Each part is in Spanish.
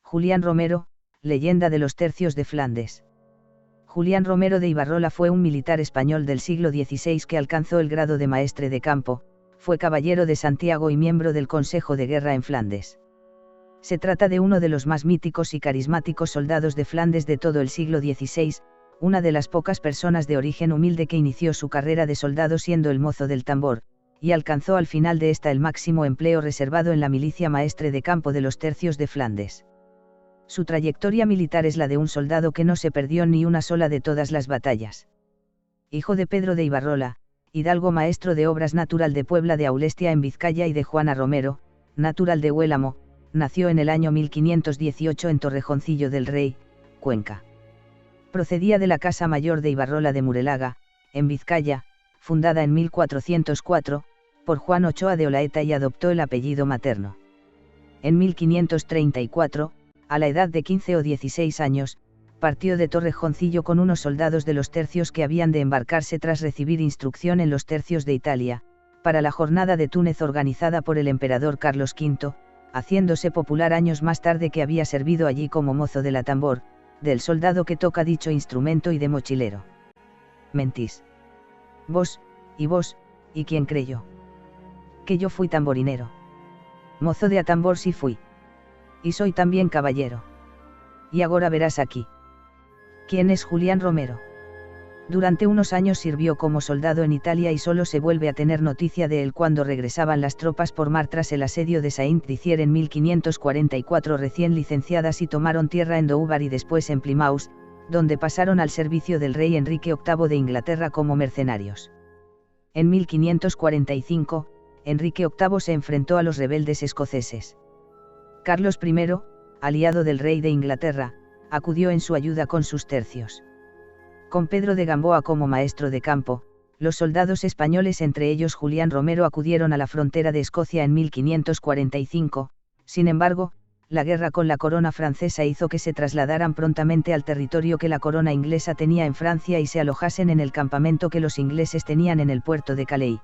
Julián Romero, leyenda de los tercios de Flandes. Julián Romero de Ibarrola fue un militar español del siglo XVI que alcanzó el grado de maestre de campo, fue caballero de Santiago y miembro del Consejo de Guerra en Flandes. Se trata de uno de los más míticos y carismáticos soldados de Flandes de todo el siglo XVI, una de las pocas personas de origen humilde que inició su carrera de soldado siendo el mozo del tambor, y alcanzó al final de esta el máximo empleo reservado en la milicia maestre de campo de los tercios de Flandes. Su trayectoria militar es la de un soldado que no se perdió ni una sola de todas las batallas. Hijo de Pedro de Ibarrola, hidalgo maestro de obras natural de Puebla de Aulestia en Vizcaya y de Juana Romero, natural de Huélamo, nació en el año 1518 en Torrejoncillo del Rey, Cuenca. Procedía de la Casa Mayor de Ibarrola de Murelaga, en Vizcaya, fundada en 1404, por Juan Ochoa de Olaeta y adoptó el apellido materno. En 1534, a la edad de 15 o 16 años, partió de Torrejoncillo con unos soldados de los tercios que habían de embarcarse tras recibir instrucción en los tercios de Italia, para la jornada de Túnez organizada por el emperador Carlos V, haciéndose popular años más tarde que había servido allí como mozo de la tambor, del soldado que toca dicho instrumento y de mochilero. Mentís. Vos, y quién creyó. Que yo fui tamborinero. Mozo de a tambor sí fui. Y soy también caballero. Y agora verás aquí. ¿Quién es Julián Romero? Durante unos años sirvió como soldado en Italia y solo se vuelve a tener noticia de él cuando regresaban las tropas por mar tras el asedio de Saint-Dizier en 1544 recién licenciadas y tomaron tierra en Doúvar y después en Plymouth, donde pasaron al servicio del rey Enrique VIII de Inglaterra como mercenarios. En 1545, Enrique VIII se enfrentó a los rebeldes escoceses. Carlos I, aliado del rey de Inglaterra, acudió en su ayuda con sus tercios. Con Pedro de Gamboa como maestro de campo, los soldados españoles, entre ellos Julián Romero, acudieron a la frontera de Escocia en 1545, sin embargo, la guerra con la corona francesa hizo que se trasladaran prontamente al territorio que la corona inglesa tenía en Francia y se alojasen en el campamento que los ingleses tenían en el puerto de Calais.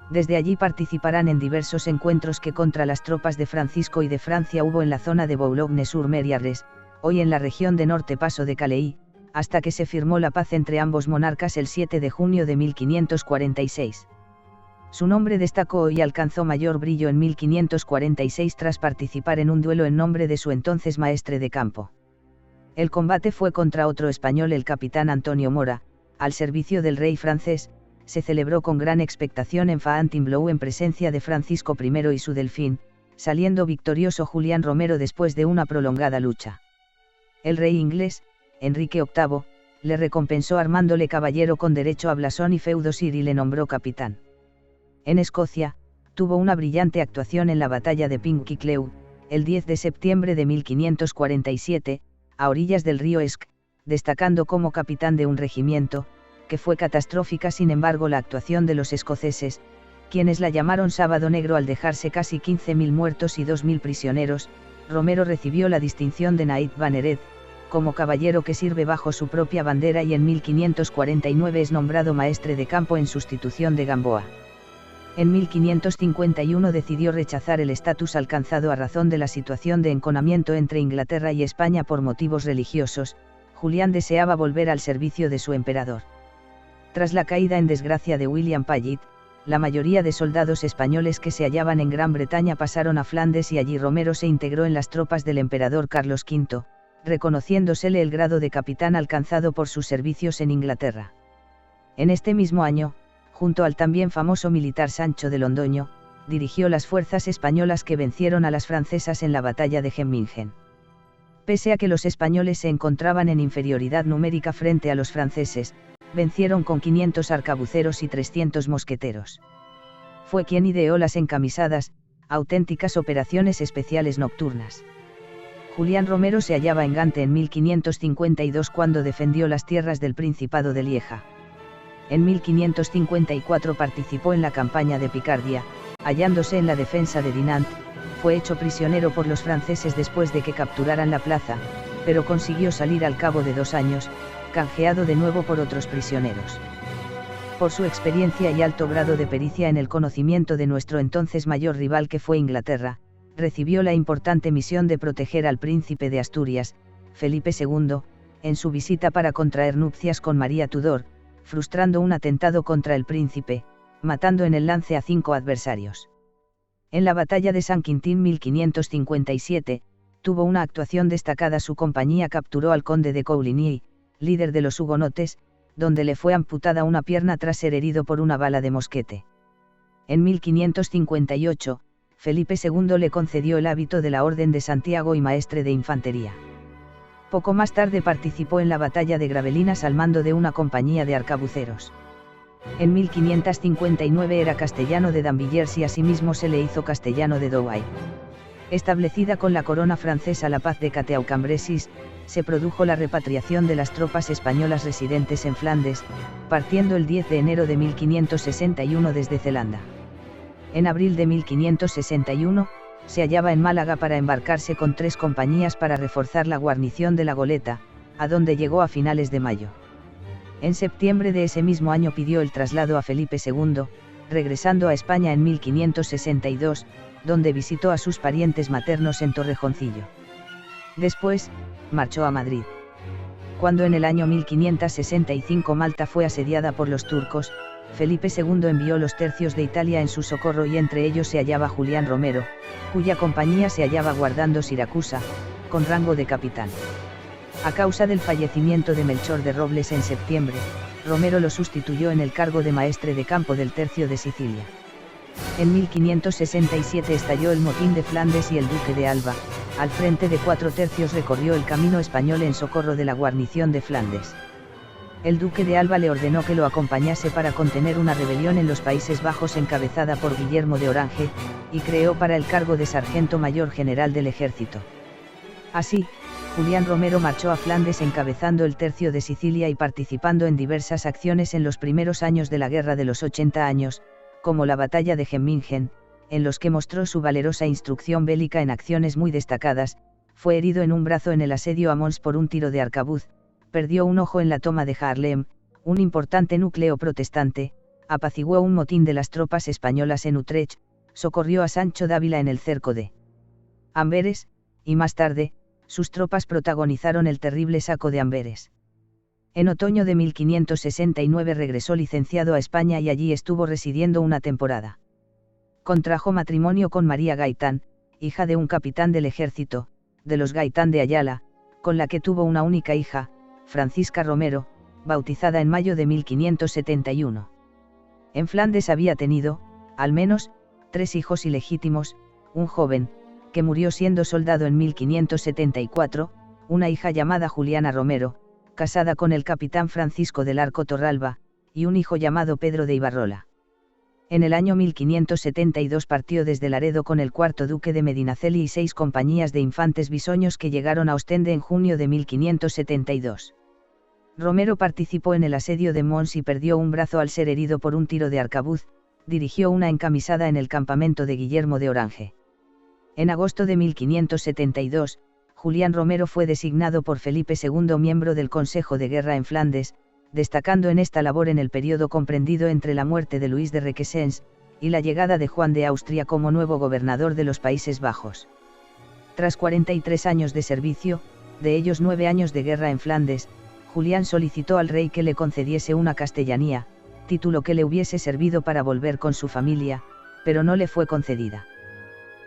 Desde allí participarán en diversos encuentros que contra las tropas de Francisco y de Francia hubo en la zona de Boulogne-sur-Mer y Arles, hoy en la región de Norte Paso de Calais, hasta que se firmó la paz entre ambos monarcas el 7 de junio de 1546. Su nombre destacó y alcanzó mayor brillo en 1546 tras participar en un duelo en nombre de su entonces maestre de campo. El combate fue contra otro español, el capitán Antonio Mora, al servicio del rey francés. Se celebró con gran expectación en Fontainebleau en presencia de Francisco I y su delfín, saliendo victorioso Julián Romero después de una prolongada lucha. El rey inglés, Enrique VIII, le recompensó armándole caballero con derecho a blasón y feudosir y le nombró capitán. En Escocia, tuvo una brillante actuación en la batalla de Pinkie el 10 de septiembre de 1547, a orillas del río Esk, destacando como capitán de un regimiento, que fue catastrófica sin embargo la actuación de los escoceses, quienes la llamaron Sábado Negro al dejarse casi 15.000 muertos y 2.000 prisioneros. Romero recibió la distinción de Knight Banneret, como caballero que sirve bajo su propia bandera, y en 1549 es nombrado maestre de campo en sustitución de Gamboa. En 1551 decidió rechazar el estatus alcanzado a razón de la situación de enconamiento entre Inglaterra y España por motivos religiosos. Julián deseaba volver al servicio de su emperador. Tras la caída en desgracia de William Paget, la mayoría de soldados españoles que se hallaban en Gran Bretaña pasaron a Flandes y allí Romero se integró en las tropas del emperador Carlos V, reconociéndosele el grado de capitán alcanzado por sus servicios en Inglaterra. En este mismo año, junto al también famoso militar Sancho de Londoño, dirigió las fuerzas españolas que vencieron a las francesas en la batalla de Gemmingen. Pese a que los españoles se encontraban en inferioridad numérica frente a los franceses, vencieron con 500 arcabuceros y 300 mosqueteros. Fue quien ideó las encamisadas, auténticas operaciones especiales nocturnas. Julián Romero se hallaba en Gante en 1552 cuando defendió las tierras del Principado de Lieja. En 1554 participó en la campaña de Picardia, hallándose en la defensa de Dinant. Fue hecho prisionero por los franceses después de que capturaran la plaza, pero consiguió salir al cabo de 2 años, canjeado de nuevo por otros prisioneros. Por su experiencia y alto grado de pericia en el conocimiento de nuestro entonces mayor rival que fue Inglaterra, recibió la importante misión de proteger al príncipe de Asturias, Felipe II, en su visita para contraer nupcias con María Tudor, frustrando un atentado contra el príncipe, matando en el lance a 5 adversarios. En la batalla de San Quintín 1557, tuvo una actuación destacada. Su compañía capturó al conde de Coligny, líder de los hugonotes, donde le fue amputada una pierna tras ser herido por una bala de mosquete. En 1558, Felipe II le concedió el hábito de la Orden de Santiago y maestre de infantería. Poco más tarde participó en la batalla de Gravelinas al mando de una compañía de arcabuceros. En 1559 era castellano de Damvillers y asimismo se le hizo castellano de Douai. Establecida con la corona francesa la paz de Cateau-Cambrésis, se produjo la repatriación de las tropas españolas residentes en Flandes, partiendo el 10 de enero de 1561 desde Zelanda. En abril de 1561, se hallaba en Málaga para embarcarse con 3 compañías para reforzar la guarnición de la Goleta, a donde llegó a finales de mayo. En septiembre de ese mismo año pidió el traslado a Felipe II, regresando a España en 1562, donde visitó a sus parientes maternos en Torrejoncillo. Después, marchó a Madrid. Cuando en el año 1565 Malta fue asediada por los turcos, Felipe II envió los tercios de Italia en su socorro y entre ellos se hallaba Julián Romero, cuya compañía se hallaba guardando Siracusa, con rango de capitán. A causa del fallecimiento de Melchor de Robles en septiembre, Romero lo sustituyó en el cargo de maestre de campo del tercio de Sicilia. En 1567 estalló el motín de Flandes y el duque de Alba, al frente de 4 tercios recorrió el camino español en socorro de la guarnición de Flandes. El duque de Alba le ordenó que lo acompañase para contener una rebelión en los Países Bajos encabezada por Guillermo de Orange, y creó para el cargo de sargento mayor general del ejército. Así, Julián Romero marchó a Flandes encabezando el tercio de Sicilia y participando en diversas acciones en los primeros años de la Guerra de los 80 años, como la batalla de Gemmingen, en los que mostró su valerosa instrucción bélica en acciones muy destacadas. Fue herido en un brazo en el asedio a Mons por un tiro de arcabuz, perdió un ojo en la toma de Haarlem, un importante núcleo protestante, apaciguó un motín de las tropas españolas en Utrecht, socorrió a Sancho Dávila en el cerco de Amberes, y más tarde, sus tropas protagonizaron el terrible saco de Amberes. En otoño de 1569 regresó licenciado a España y allí estuvo residiendo una temporada. Contrajo matrimonio con María Gaitán, hija de un capitán del ejército, de los Gaitán de Ayala, con la que tuvo una única hija, Francisca Romero, bautizada en mayo de 1571. En Flandes había tenido, al menos, 3 hijos ilegítimos, un joven, que murió siendo soldado en 1574, una hija llamada Juliana Romero, casada con el capitán Francisco del Arco Torralba, y un hijo llamado Pedro de Ibarrola. En el año 1572 partió desde Laredo con el 4º duque de Medinaceli y 6 compañías de infantes bisoños que llegaron a Ostende en junio de 1572. Romero participó en el asedio de Mons y perdió un brazo al ser herido por un tiro de arcabuz, dirigió una encamisada en el campamento de Guillermo de Orange. En agosto de 1572, Julián Romero fue designado por Felipe II miembro del Consejo de Guerra en Flandes, destacando en esta labor en el periodo comprendido entre la muerte de Luis de Requesens y la llegada de Juan de Austria como nuevo gobernador de los Países Bajos. Tras 43 años de servicio, de ellos 9 años de guerra en Flandes, Julián solicitó al rey que le concediese una castellanía, título que le hubiese servido para volver con su familia, pero no le fue concedida.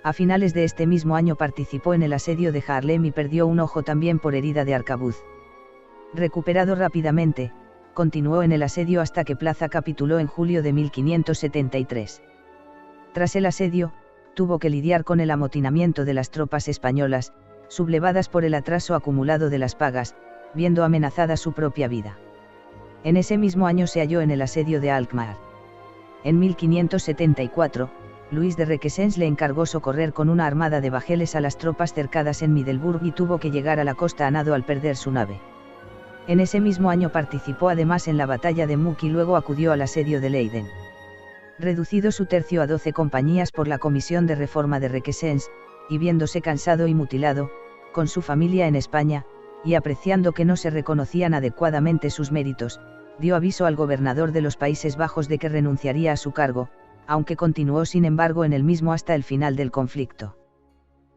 A finales de este mismo año participó en el asedio de Haarlem y perdió un ojo también por herida de arcabuz. Recuperado rápidamente, continuó en el asedio hasta que Plaza capituló en julio de 1573. Tras el asedio, tuvo que lidiar con el amotinamiento de las tropas españolas, sublevadas por el atraso acumulado de las pagas, viendo amenazada su propia vida. En ese mismo año se halló en el asedio de Alkmaar. En 1574, Luis de Requesens le encargó socorrer con una armada de bajeles a las tropas cercadas en Middelburg y tuvo que llegar a la costa a nado al perder su nave. En ese mismo año participó además en la batalla de Muck y luego acudió al asedio de Leiden. Reducido su tercio a 12 compañías por la Comisión de Reforma de Requesens, y viéndose cansado y mutilado, con su familia en España, y apreciando que no se reconocían adecuadamente sus méritos, dio aviso al gobernador de los Países Bajos de que renunciaría a su cargo, aunque continuó sin embargo en el mismo hasta el final del conflicto.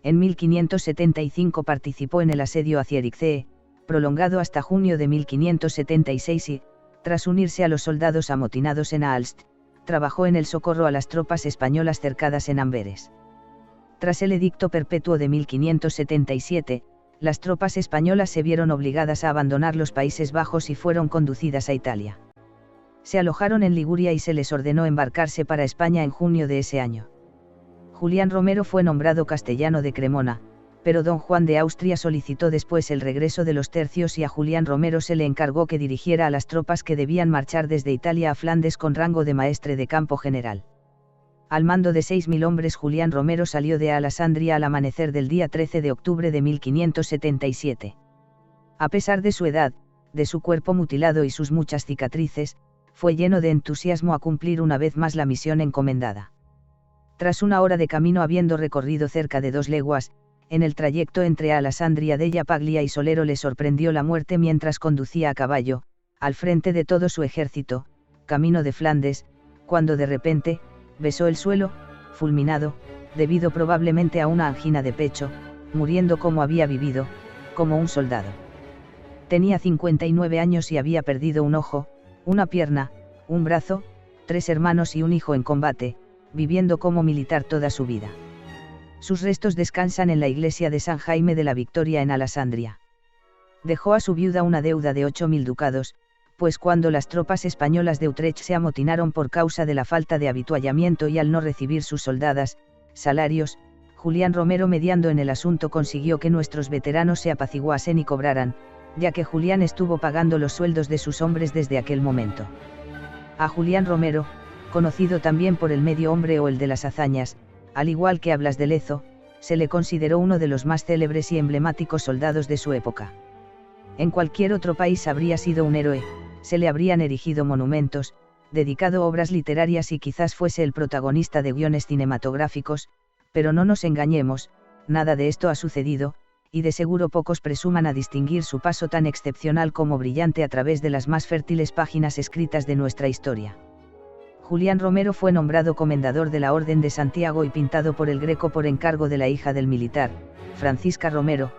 En 1575 participó en el asedio a Zierikzee, prolongado hasta junio de 1576 y, tras unirse a los soldados amotinados en Aalst, trabajó en el socorro a las tropas españolas cercadas en Amberes. Tras el edicto perpetuo de 1577, las tropas españolas se vieron obligadas a abandonar los Países Bajos y fueron conducidas a Italia. Se alojaron en Liguria y se les ordenó embarcarse para España en junio de ese año. Julián Romero fue nombrado castellano de Cremona, pero don Juan de Austria solicitó después el regreso de los tercios y a Julián Romero se le encargó que dirigiera a las tropas que debían marchar desde Italia a Flandes con rango de maestre de campo general. Al mando de 6.000 hombres Julián Romero salió de Alessandria al amanecer del día 13 de octubre de 1577. A pesar de su edad, de su cuerpo mutilado y sus muchas cicatrices, fue lleno de entusiasmo a cumplir una vez más la misión encomendada. Tras una hora de camino habiendo recorrido cerca de 2 leguas, en el trayecto entre Alessandria della Paglia y Solero le sorprendió la muerte mientras conducía a caballo, al frente de todo su ejército, camino de Flandes, cuando de repente, besó el suelo, fulminado, debido probablemente a una angina de pecho, muriendo como había vivido, como un soldado. Tenía 59 años y había perdido un ojo, una pierna, un brazo, 3 hermanos y un hijo en combate, viviendo como militar toda su vida. Sus restos descansan en la iglesia de San Jaime de la Victoria en Alessandria. Dejó a su viuda una deuda de 8.000 ducados, pues cuando las tropas españolas de Utrecht se amotinaron por causa de la falta de habituallamiento y al no recibir sus soldadas, salarios, Julián Romero mediando en el asunto consiguió que nuestros veteranos se apaciguasen y cobraran, ya que Julián estuvo pagando los sueldos de sus hombres desde aquel momento. A Julián Romero, conocido también por el medio hombre o el de las hazañas, al igual que a Blas de Lezo, se le consideró uno de los más célebres y emblemáticos soldados de su época. En cualquier otro país habría sido un héroe, se le habrían erigido monumentos, dedicado obras literarias y quizás fuese el protagonista de guiones cinematográficos, pero no nos engañemos, nada de esto ha sucedido, y de seguro pocos presuman a distinguir su paso tan excepcional como brillante a través de las más fértiles páginas escritas de nuestra historia. Julián Romero fue nombrado comendador de la Orden de Santiago y pintado por el Greco por encargo de la hija del militar, Francisca Romero,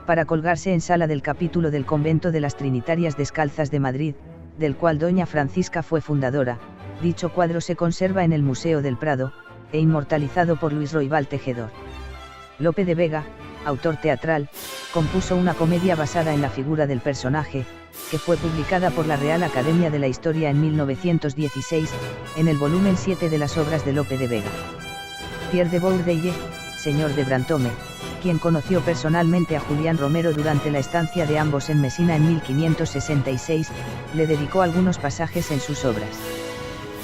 para colgarse en sala del capítulo del convento de las Trinitarias Descalzas de Madrid, del cual doña Francisca fue fundadora. Dicho cuadro se conserva en el Museo del Prado, e inmortalizado por Luis Roibal Tejedor. Lope de Vega, autor teatral, compuso una comedia basada en la figura del personaje, que fue publicada por la Real Academia de la Historia en 1916, en el volumen 7 de las obras de Lope de Vega. Pierre de Bourdeille, señor de Brantome, quien conoció personalmente a Julián Romero durante la estancia de ambos en Mesina en 1566, le dedicó algunos pasajes en sus obras.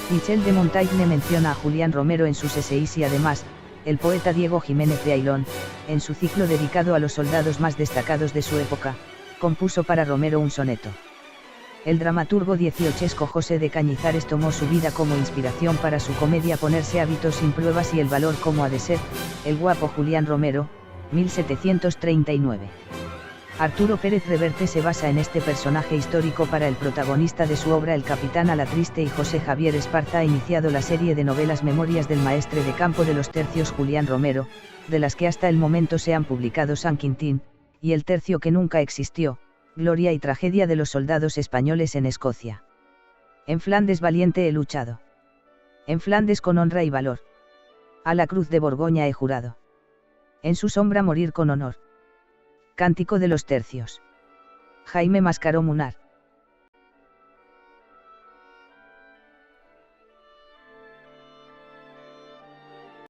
Michel de Montaigne menciona a Julián Romero en sus eseís y además, el poeta Diego Jiménez de Ailón, en su ciclo dedicado a los soldados más destacados de su época, compuso para Romero un soneto. El dramaturgo dieciochesco José de Cañizares tomó su vida como inspiración para su comedia Ponerse hábitos sin pruebas y el valor como ha de ser, el guapo Julián Romero, 1739. Arturo Pérez Reverte se basa en este personaje histórico para el protagonista de su obra El Capitán Alatriste y José Javier Esparza ha iniciado la serie de novelas Memorias del maestre de campo de los tercios Julián Romero, de las que hasta el momento se han publicado San Quintín, y El tercio que nunca existió, Gloria y tragedia de los soldados españoles en Escocia. En Flandes valiente he luchado. En Flandes con honra y valor. A la cruz de Borgoña he jurado. En su sombra morir con honor. Cántico de los tercios. Jaime Mascaró Munar.